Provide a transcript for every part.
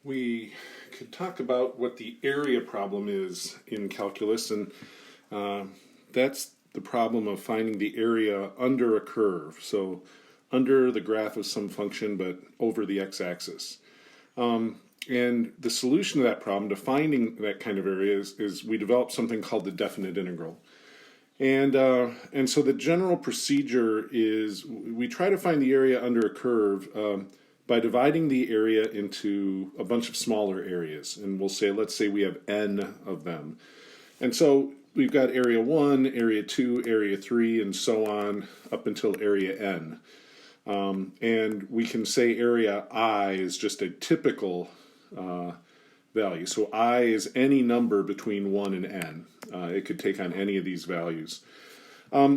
We could talk about what the area problem is in calculus, and uh, that's the problem of finding the area under a curve. So under the graph of some function, but over the x-axis. And the solution to that problem, to finding that kind of area, is we develop something called the definite integral. And so the general procedure is we try to find the area under a curve by dividing the area into a bunch of smaller areas. And we'll say, let's say we have n of them. And so we've got area 1, area 2, area 3, and so on up until area n. And we can say area I is just a typical value. So I is any number between 1 and n. It could take on any of these values.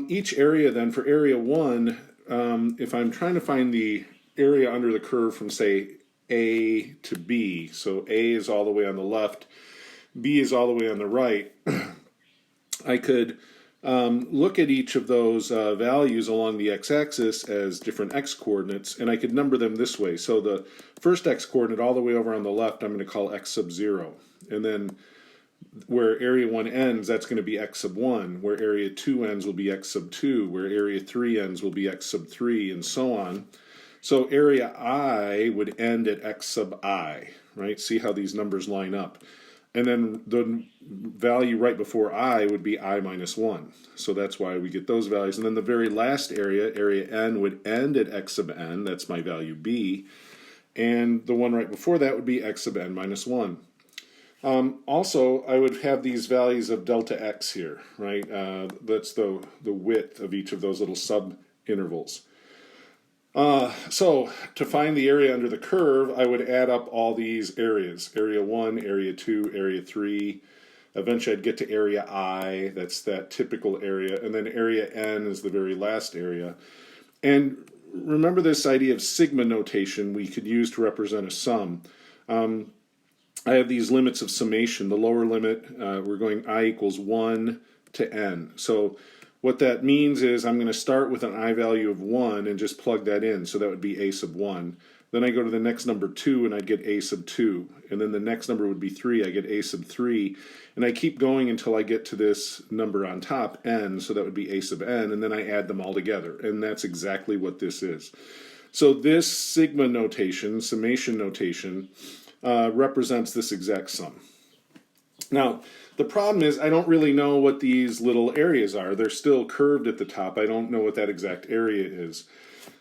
Each area then, for area 1, if I'm trying to find the area under the curve from, say, A to B, so A is all the way on the left, B is all the way on the right, I could look at each of those values along the x-axis as different x-coordinates, and I could number them this way. So the first x-coordinate all the way over on the left, I'm going to call x sub 0. And then where area 1 ends, that's going to be x sub 1. Where area 2 ends will be x sub 2. Where area 3 ends will be x sub 3, and so on. So area I would end at x sub I, right? See how these numbers line up. And then the value right before I would be I minus 1. So that's why we get those values. And then the very last area, area n, would end at x sub n. That's my value b. And the one right before that would be x sub n minus 1. Also, I would have these values of delta x here, right? That's the width of each of those little sub-intervals. So to find the area under the curve, I would add up all these areas. Area 1, area 2, area 3. Eventually I'd get to area I, that's that typical area. And then area n is the very last area. And remember this idea of sigma notation we could use to represent a sum. I have these limits of summation. The lower limit, we're going I equals 1 to n. So what that means is I'm going to start with an I value of 1 and just plug that in. So that would be a sub 1. Then I go to the next number 2 and I get a sub 2. And then the next number would be 3. I get a sub 3. And I keep going until I get to this number on top, n. So that would be a sub n. And then I add them all together. And that's exactly what this is. So this sigma notation, summation notation, represents this exact sum. Now, the problem is I don't really know what these little areas are. They're still curved at the top. I don't know what that exact area is.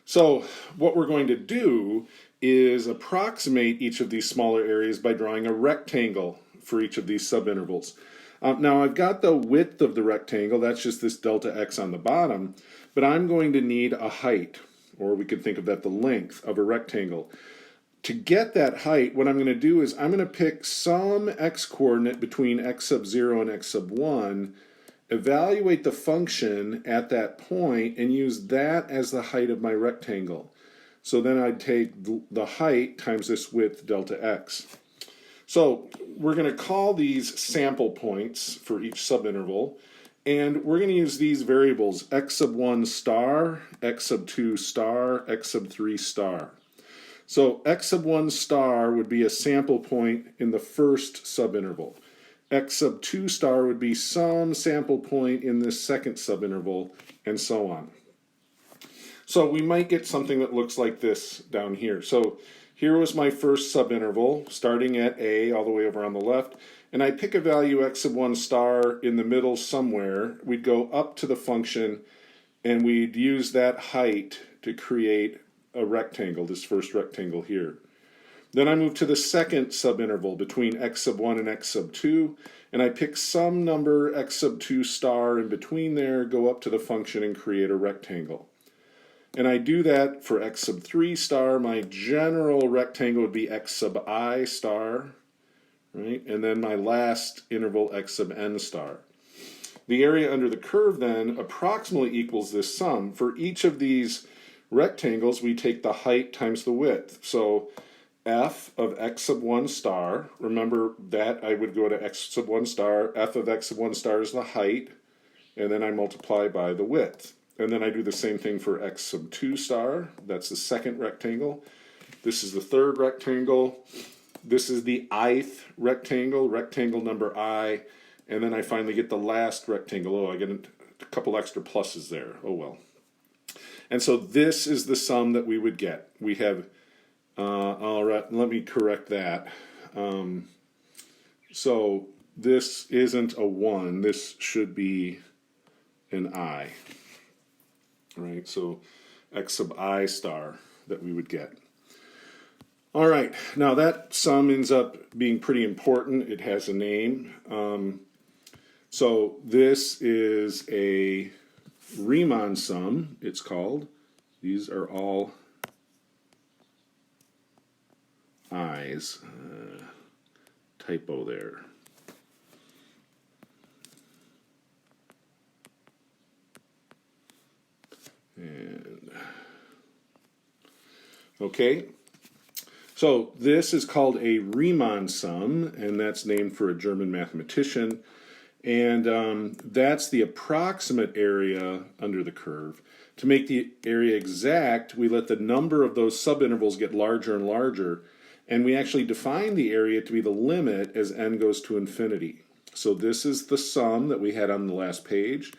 So what we're going to do is approximate each of these smaller areas by drawing a rectangle for each of these subintervals. Now I've got the width of the rectangle, that's just this delta x on the bottom, but I'm going to need a height, or we could think of that the length of a rectangle. To get that height, what I'm going to do is I'm going to pick some x-coordinate between x sub 0 and x sub 1, evaluate the function at that point, and use that as the height of my rectangle. So then I'd take the height times this width, delta x. So we're going to call these sample points for each subinterval, and we're going to use these variables, x sub 1 star, x sub 2 star, x sub 3 star. So x sub 1 star would be a sample point in the first subinterval. X sub 2 star would be some sample point in this second subinterval, and so on. So we might get something that looks like this down here. So here was my first subinterval, starting at A all the way over on the left, and I pick a value x sub 1 star in the middle somewhere. We'd go up to the function, and we'd use that height to create a rectangle, this first rectangle here. Then I move to the second subinterval between x sub 1 and x sub 2, and I pick some number x sub 2 star in between there, go up to the function and create a rectangle. And I do that for x sub 3 star. My general rectangle would be x sub I star, right? And then my last interval x sub n star. The area under the curve then approximately equals this sum. For each of these rectangles, we take the height times the width. So f of x sub 1 star, remember that I would go to x sub 1 star, f of x sub 1 star is the height, and then I multiply by the width. And then I do the same thing for x sub 2 star, that's the second rectangle. This is the third rectangle. this is the ith rectangle, rectangle number I, and then I finally get the last rectangle. Oh, I get a couple extra pluses there. Oh well. And so this is the sum that we would get. We have, all right, let me correct that. So this isn't a 1, this should be an I. Right, so x sub I star that we would get. All right, now that sum ends up being pretty important. It has a name. So this is a Riemann sum, it's called. These are all I's. Typo there. And okay, so this is called a Riemann sum, and that's named for a German mathematician. And that's the approximate area under the curve. To make the area exact, we let the number of those subintervals get larger and larger, and we actually define the area to be the limit as n goes to infinity. So this is the sum that we had on the last page,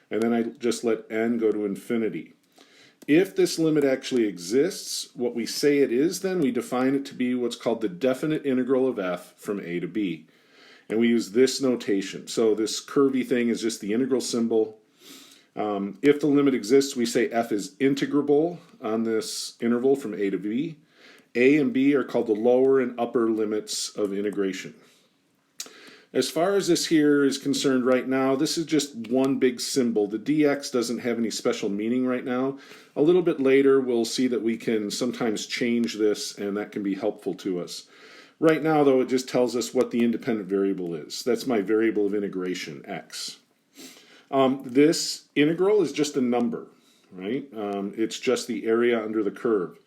and then I just let n go to infinity. If this limit actually exists, what we say it is, then we define it to be what's called the definite integral of f from a to b. And we use this notation. So this curvy thing is just the integral symbol. If the limit exists, we say f is integrable on this interval from a to b. A and b are called the lower and upper limits of integration. As far as this here is concerned right now, this is just one big symbol. The dx doesn't have any special meaning right now. A little bit later, we'll see that we can sometimes change this, and that can be helpful to us. Right now, though, it just tells us what the independent variable is. That's my variable of integration, x. This integral is just a number, right? It's just the area under the curve.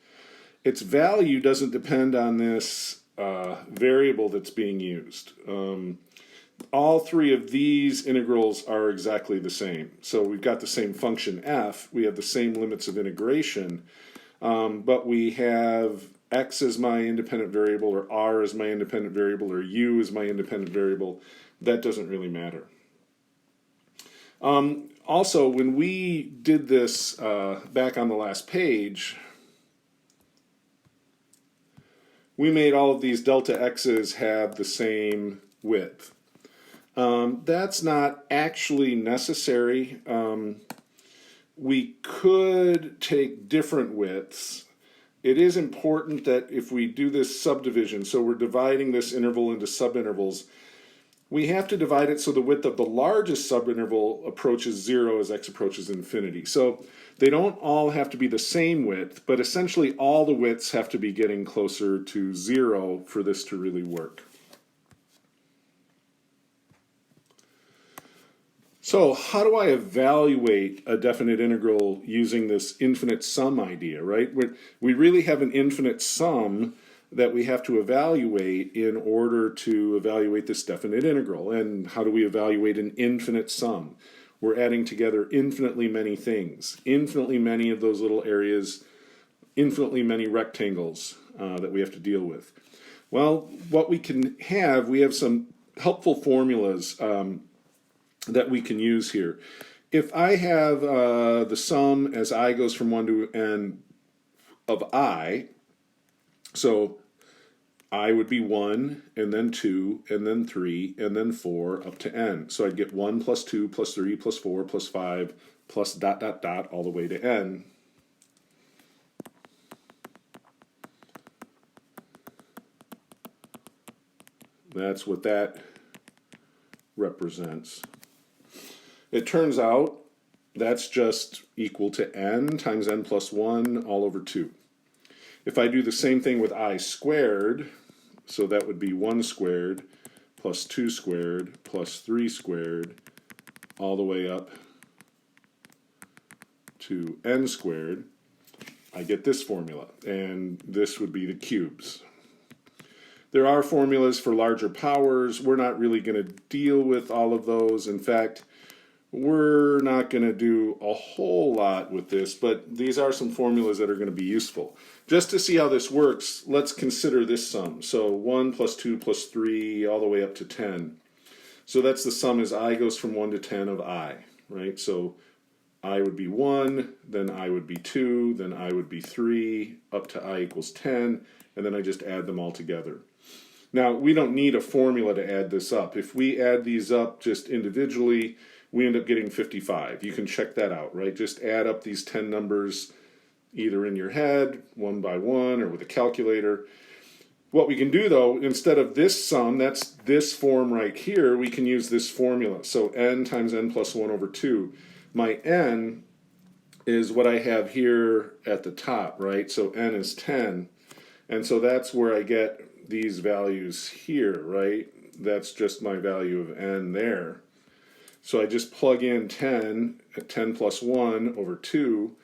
Its value doesn't depend on this variable that's being used. All three of these integrals are exactly the same. So we've got the same function f, we have the same limits of integration, but we have x as my independent variable, or r as my independent variable, or u as my independent variable. That doesn't really matter. Also, when we did this back on the last page, we made all of these delta x's have the same width. That's not actually necessary. We could take different widths. It is important that if we do this subdivision, so we're dividing this interval into subintervals, we have to divide it so the width of the largest subinterval approaches 0 as x approaches infinity. So they don't all have to be the same width, but essentially all the widths have to be getting closer to 0 for this to really work. So how do I evaluate a definite integral using this infinite sum idea, right? We really have an infinite sum that we have to evaluate in order to evaluate this definite integral. And how do we evaluate an infinite sum? We're adding together infinitely many things, infinitely many of those little areas, infinitely many rectangles that we have to deal with. Well, what we have some helpful formulas that we can use here. If I have the sum as I goes from 1 to n of I, so I would be 1, and then 2, and then 3, and then 4, up to n. So I'd get 1 plus 2 plus 3 plus 4 plus 5 plus dot dot dot all the way to n. That's what that represents. It turns out that's just equal to n times n plus 1 all over 2. If I do the same thing with I squared, so that would be 1 squared plus 2 squared plus 3 squared all the way up to n squared, I get this formula, and this would be the cubes. There are formulas for larger powers. We're not really going to deal with all of those. In fact, We're not going to do a whole lot with this, but these are some formulas that are going to be useful. Just to see how this works, let's consider this sum. So 1 plus 2 plus 3 all the way up to 10. So that's the sum as I goes from 1 to 10 of I, right? So I would be 1, then I would be 2, then I would be 3, up to I equals 10, and then I just add them all together. Now, we don't need a formula to add this up. If we add these up just individually, we end up getting 55. You can check that out, right? Just add up these 10 numbers either in your head, one by one, or with a calculator. What we can do though, instead of this sum, that's this form right here, we can use this formula. So n times n plus 1 over 2. My n is what I have here at the top, right? So n is 10. And so that's where I get these values here, right? That's just my value of n there. So I just plug in 10 at 10 plus 1 over 2,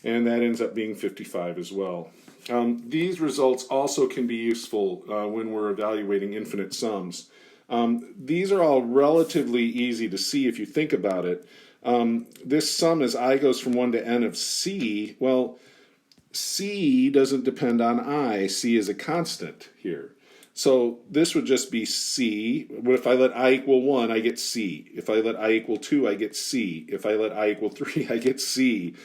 and that ends up being 55 as well. These results also can be useful when we're evaluating infinite sums. These are all relatively easy to see if you think about it. This sum as I goes from 1 to n of c, well, c doesn't depend on I. C is a constant here. So this would just be c. If I let I equal 1, I get c. If I let I equal 2, I get c. If I let I equal 3, I get c.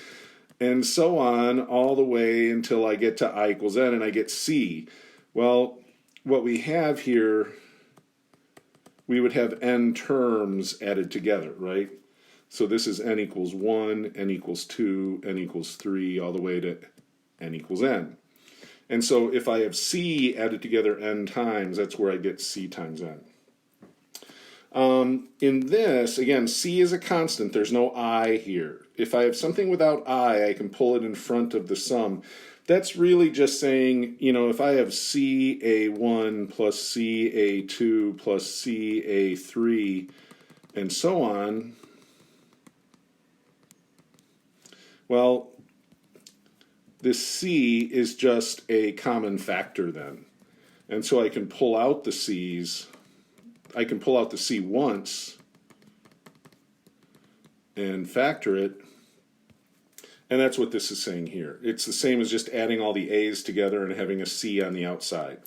And so on all the way until I get to I equals n and I get c. Well, what we have here, we would have n terms added together, right? So this is n equals 1, n equals 2, n equals 3, all the way to n equals n. And so if I have c added together n times, that's where I get c times n. In this, again, c is a constant. There's no I here. If I have something without I can pull it in front of the sum. That's really just saying, you know, if I have CA1 plus CA2 plus CA3 and so on, well, this C is just a common factor then. And so I can pull out the C's. I can pull out the C once and factor it. And that's what this is saying here. It's the same as just adding all the A's together and having a C on the outside.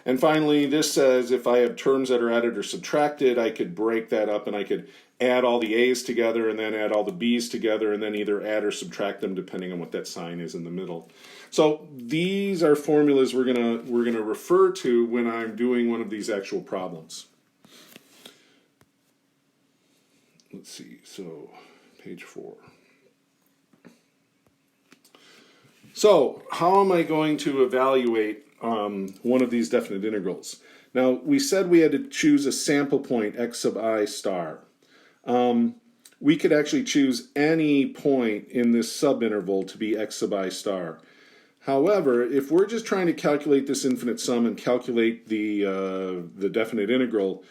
And finally, this says if I have terms that are added or subtracted, I could break that up and I could add all the A's together and then add all the B's together and then either add or subtract them depending on what that sign is in the middle. So these are formulas we're gonna refer to when I'm doing one of these actual problems. Let's see, so page 4. So how am I going to evaluate one of these definite integrals? Now, we said we had to choose a sample point, x sub I star. We could actually choose any point in this subinterval to be x sub I star. However, if we're just trying to calculate this infinite sum and calculate the definite integral,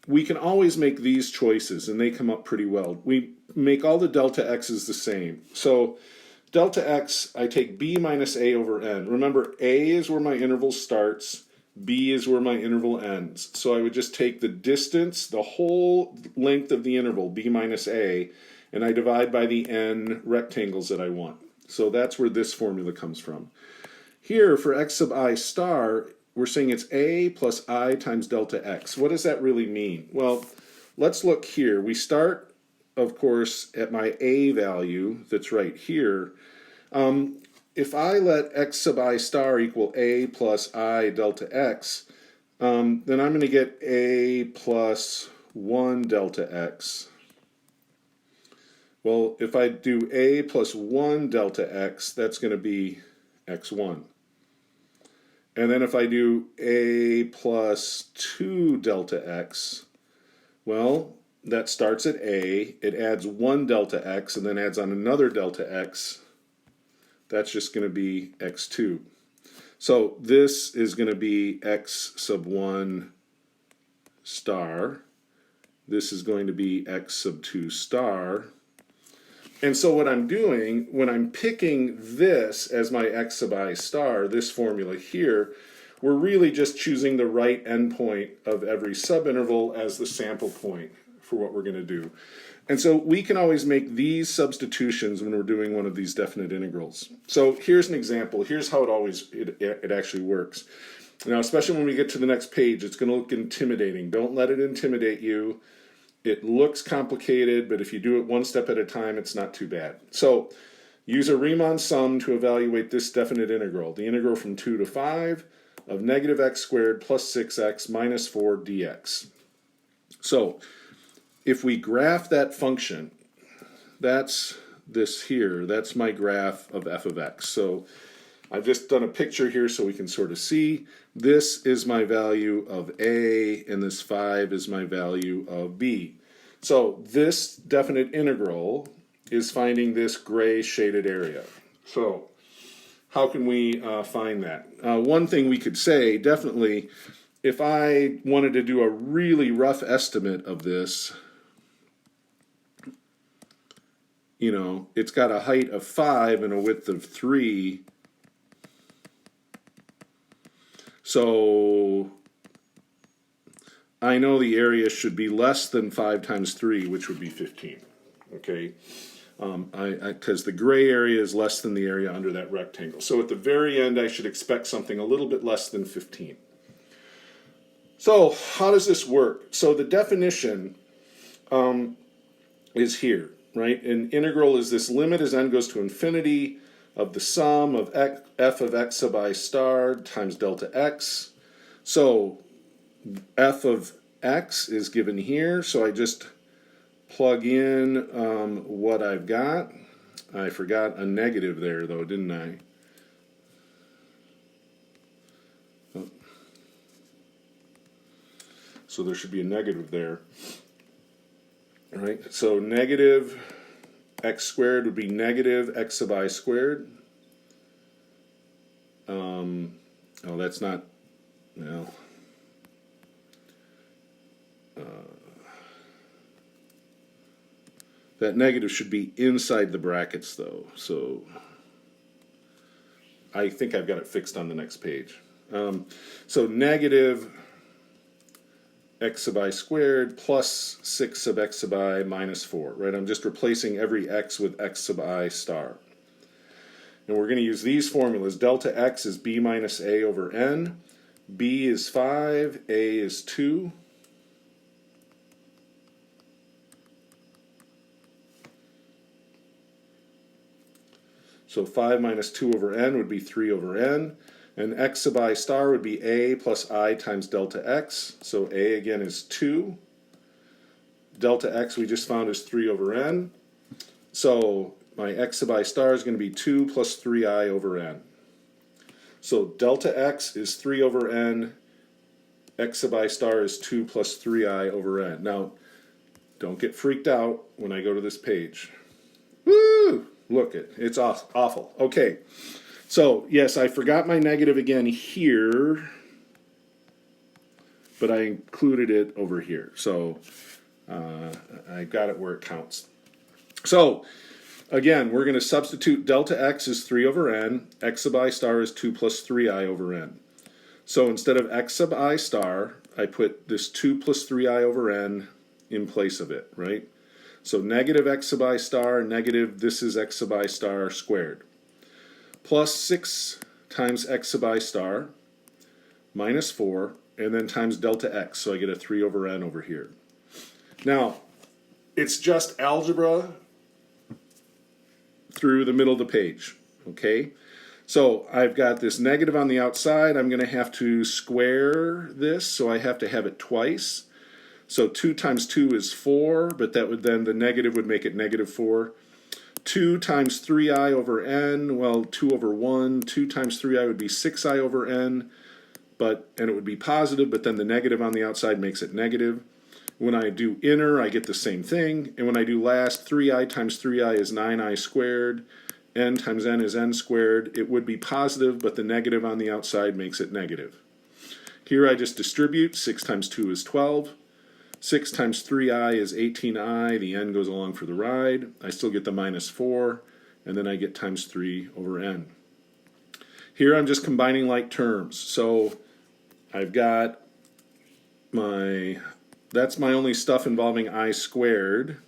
we can always make these choices, and they come up pretty well. We make all the delta x's the same. So delta x, I take b minus a over n. Remember, a is where my interval starts, b is where my interval ends. So I would just take the distance, the whole length of the interval, b minus a, and I divide by the n rectangles that I want. So that's where this formula comes from. Here, for x sub I star, we're saying it's a plus I times delta x. What does that really mean? Well, let's look here. We start, of course, at my a value that's right here. If I let x sub I star equal a plus I delta x, then I'm going to get a plus 1 delta x. Well, if I do a plus 1 delta x, that's going to be x1. And then if I do a plus 2 delta x, well, that starts at a, it adds 1 delta x, and then adds on another delta x. That's just going to be x2. So this is going to be x sub 1 star. This is going to be x sub 2 star. And so what I'm doing, when I'm picking this as my x sub I star, this formula here, we're really just choosing the right endpoint of every subinterval as the sample point for what we're going to do. And so we can always make these substitutions when we're doing one of these definite integrals. So here's an example. Here's how it actually works. Now, especially when we get to the next page, it's going to look intimidating. Don't let it intimidate you. It looks complicated, but if you do it one step at a time, it's not too bad. So use a Riemann sum to evaluate this definite integral. The integral from 2 to 5 of negative x squared plus 6x minus 4 dx. So if we graph that function, that's this here. That's my graph of f of x. So I've just done a picture here so we can sort of see. This is my value of a, and this 5 is my value of b. So this definite integral is finding this gray shaded area. So how can we find that? One thing we could say, definitely, if I wanted to do a really rough estimate of this, you know, it's got a height of 5 and a width of 3. So I know the area should be less than 5 times 3, which would be 15. Okay, because the gray area is less than the area under that rectangle. So at the very end, I should expect something a little bit less than 15. So how does this work? So the definition is here, right? An integral is this limit as n goes to infinity of the sum of f of x sub I star times delta x. So f of x is given here, so I just plug in what I've got. I forgot a negative there though, didn't I? Oh. So there should be a negative there. All right, so negative x squared would be negative x sub I squared. Oh, that's not, well, that negative should be inside the brackets though, so I think I've got it fixed on the next page. So negative x sub I squared plus 6 sub x sub I minus 4, right? I'm just replacing every x with x sub I star. And we're going to use these formulas. Delta x is b minus a over n. B is 5, a is 2. So 5 minus 2 over n would be 3 over n. And x sub I star would be a plus I times delta x. So a again is 2. Delta x we just found is 3 over n. So my x sub I star is going to be 2 plus 3i over n. So delta x is 3 over n. X sub I star is 2 plus 3i over n. Now, don't get freaked out when I go to this page. Woo! Look, it's awful. Okay. So, yes, I forgot my negative again here, but I included it over here. So, I got it where it counts. So, again, we're going to substitute delta x is 3 over n, x sub I star is 2 plus 3i over n. So, instead of x sub I star, I put this 2 plus 3i over n in place of it, right? So, negative x sub I star, negative, this is x sub I star squared. Plus 6 times x sub I star minus 4, and then times delta x, so I get a 3 over n over here. Now, it's just algebra through the middle of the page, okay? So I've got this negative on the outside. I'm going to have to square this, so I have to have it twice. So 2 times 2 is 4, but that would then, the negative would make it negative 4. 2 times 3i over n, well, 2 over 1. 2 times 3i would be 6i over n, and it would be positive, but then the negative on the outside makes it negative. When I do inner, I get the same thing, and when I do last, 3i times 3i is 9i squared, n times n is n squared. It would be positive, but the negative on the outside makes it negative. Here I just distribute. 6 times 2 is 12. 6 times 3i is 18i, the n goes along for the ride. I still get the minus 4, and then I get times 3 over n. Here I'm just combining like terms. So I've got that's my only stuff involving I squared.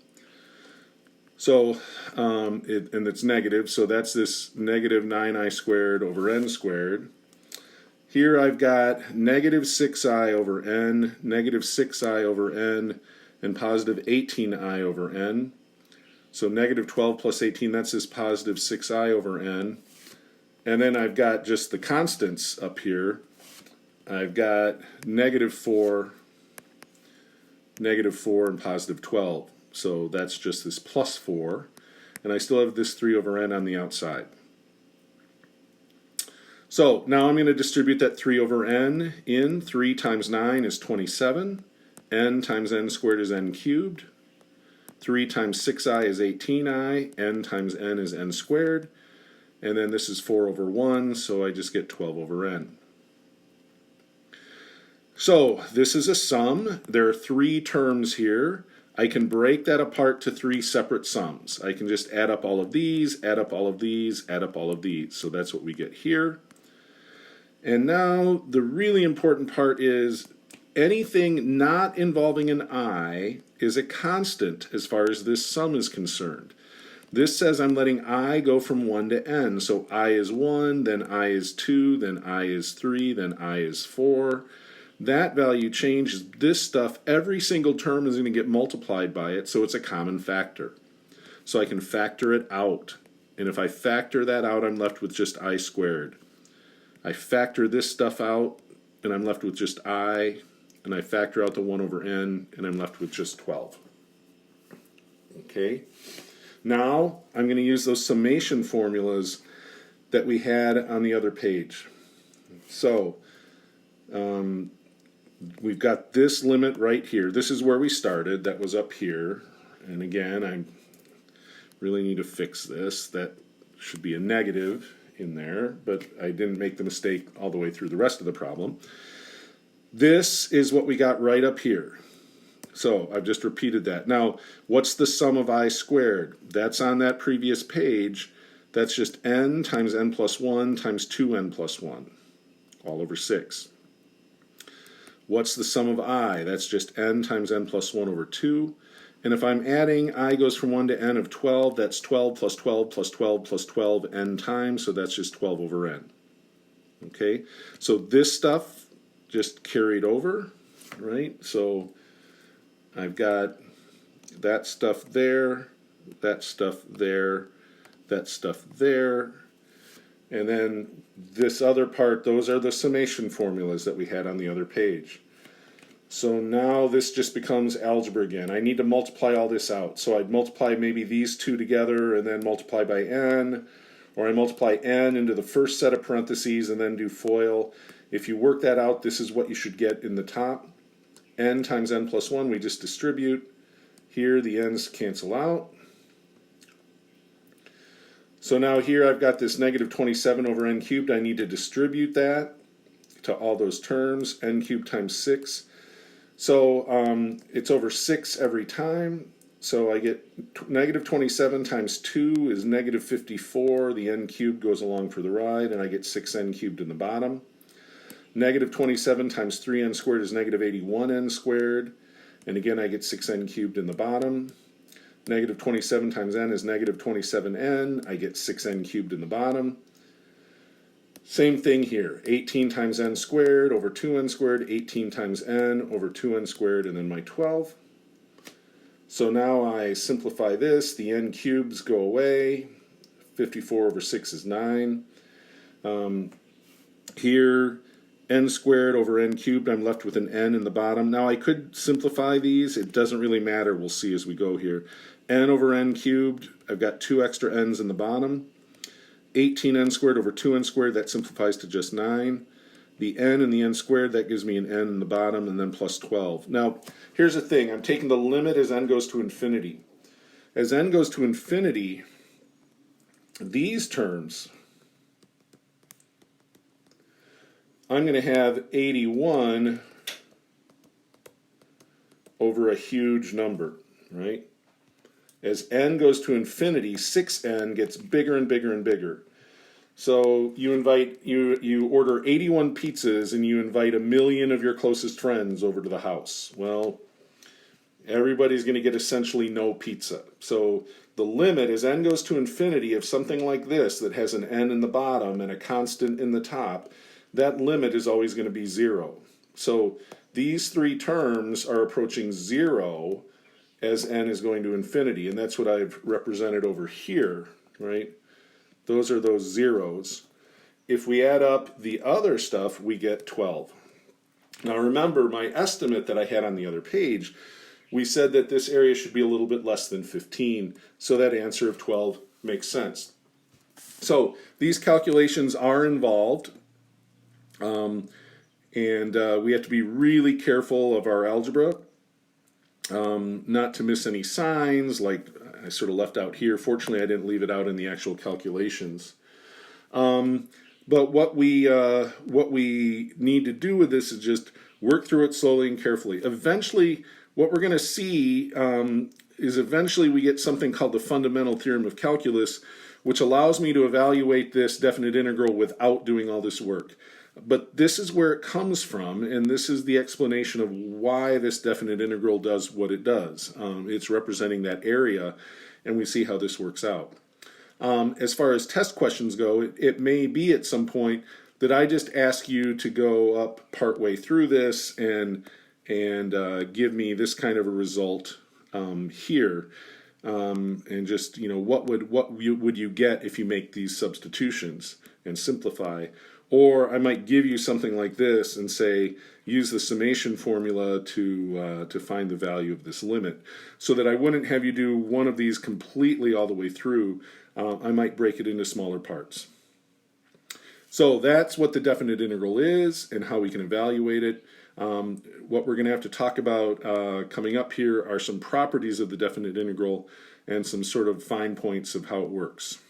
So, and it's negative, so that's this negative 9i squared over n squared. Here I've got negative 6i over n, negative 6i over n, and positive 18i over n. So negative 12 plus 18, that's this positive 6i over n. And then I've got just the constants up here. I've got negative 4, and positive 12. So that's just this plus 4. And I still have this 3 over n on the outside. So now I'm going to distribute that 3 over n in. 3 times 9 is 27. N times n squared is n cubed. 3 times 6i is 18i. N times n is n squared. And then this is 4 over 1, so I just get 12 over n. So this is a sum. There are 3 terms here. I can break that apart to 3 separate sums. I can just add up all of these, add up all of these, add up all of these. So that's what we get here. And now the really important part is anything not involving an I is a constant as far as this sum is concerned. This says I'm letting I go from 1 to n. So I is 1, then I is 2, then I is 3, then I is 4. That value changes. This stuff, every single term is going to get multiplied by it, so it's a common factor. So I can factor it out. And if I factor that out, I'm left with just I squared. I factor this stuff out, and I'm left with just I, and I factor out the 1 over n, and I'm left with just 12. Okay? Now, I'm going to use those summation formulas that we had on the other page. So, we've got this limit right here. This is where we started. That was up here. And again, I really need to fix this. That should be a negative in there, but I didn't make the mistake all the way through the rest of the problem. This is what we got right up here. So I've just repeated that. Now, what's the sum of I squared? That's on that previous page. That's just n times n plus 1 times 2n plus 1, all over 6. What's the sum of I? That's just n times n plus 1 over 2. And if I'm adding, I goes from 1 to n of 12, that's 12 plus 12 plus 12 plus 12 n times, so that's just 12 over n. Okay, so this stuff just carried over, right? So I've got that stuff there, that stuff there, that stuff there, and then this other part, those are the summation formulas that we had on the other page. So now this just becomes algebra again. I need to multiply all this out. So I'd multiply maybe these two together and then multiply by n, or I multiply n into the first set of parentheses and then do FOIL. If you work that out, this is what you should get in the top. N times n plus 1, we just distribute. Here the n's cancel out. So now here I've got this negative 27 over n cubed. I need to distribute that to all those terms, n cubed times 6. So it's over 6 every time. So I get negative 27 times 2 is negative 54. The n cubed goes along for the ride, and I get 6n cubed in the bottom. Negative 27 times 3n squared is negative 81n squared. And again, I get 6n cubed in the bottom. Negative 27 times n is negative 27n. I get 6n cubed in the bottom. Same thing here. 18 times n squared over 2n squared. 18 times n over 2n squared, and then my 12. So now I simplify this. The n cubes go away. 54 over 6 is 9. Here, n squared over n cubed, I'm left with an n in the bottom. Now I could simplify these. It doesn't really matter. We'll see as we go here. N over n cubed, I've got 2 extra n's in the bottom. 18n squared over 2n squared, that simplifies to just 9. The n and the n squared, that gives me an n in the bottom, and then plus 12. Now, here's the thing. I'm taking the limit as n goes to infinity. As n goes to infinity, these terms, I'm going to have 81 over a huge number, right? As n goes to infinity, 6n gets bigger and bigger and bigger. So you order 81 pizzas and you invite 1 million of your closest friends over to the house. Well, everybody's going to get essentially no pizza. So the limit as n goes to infinity of something like this that has an n in the bottom and a constant in the top, that limit is always going to be 0. So these three terms are approaching 0 as n is going to infinity, and that's what I've represented over here, right? Those are those zeros. If we add up the other stuff, we get 12. Now remember, my estimate that I had on the other page, we said that this area should be a little bit less than 15, so that answer of 12 makes sense. So these calculations are involved, and we have to be really careful of our algebra, not to miss any signs, like I sort of left out here. Fortunately, I didn't leave it out in the actual calculations. But what we need to do with this is just work through it slowly and carefully. Eventually, what we're going to see is eventually we get something called the fundamental theorem of calculus, which allows me to evaluate this definite integral without doing all this work. But this is where it comes from, and this is the explanation of why this definite integral does what it does. It's representing that area, and we see how this works out. As far as test questions go, it may be at some point that I just ask you to go up partway through this and give me this kind of a result here, and just, you know, what would you get if you make these substitutions and simplify. Or I might give you something like this and say, use the summation formula to find the value of this limit, so that I wouldn't have you do one of these completely all the way through. I might break it into smaller parts. So that's what the definite integral is and how we can evaluate it. What we're going to have to talk about coming up here are some properties of the definite integral and some sort of fine points of how it works.